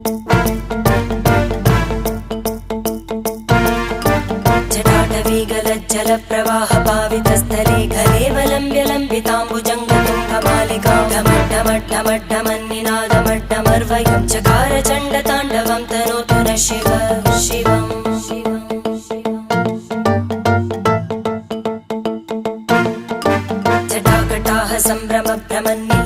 जटाटवीगलज्जलप्रवाहपावितस्थले घलेवलम्ब्य लम्बिताम्बुजङ्गतुङ्गमालिकां ढमड्ढमड्ढमड्ढमन्निनादमड्ढमर्वयं चकार चण्डताण्डवं तनोतु नः शिव शिवम् जटाकटाः सम्भ्रमभ्रमन्नि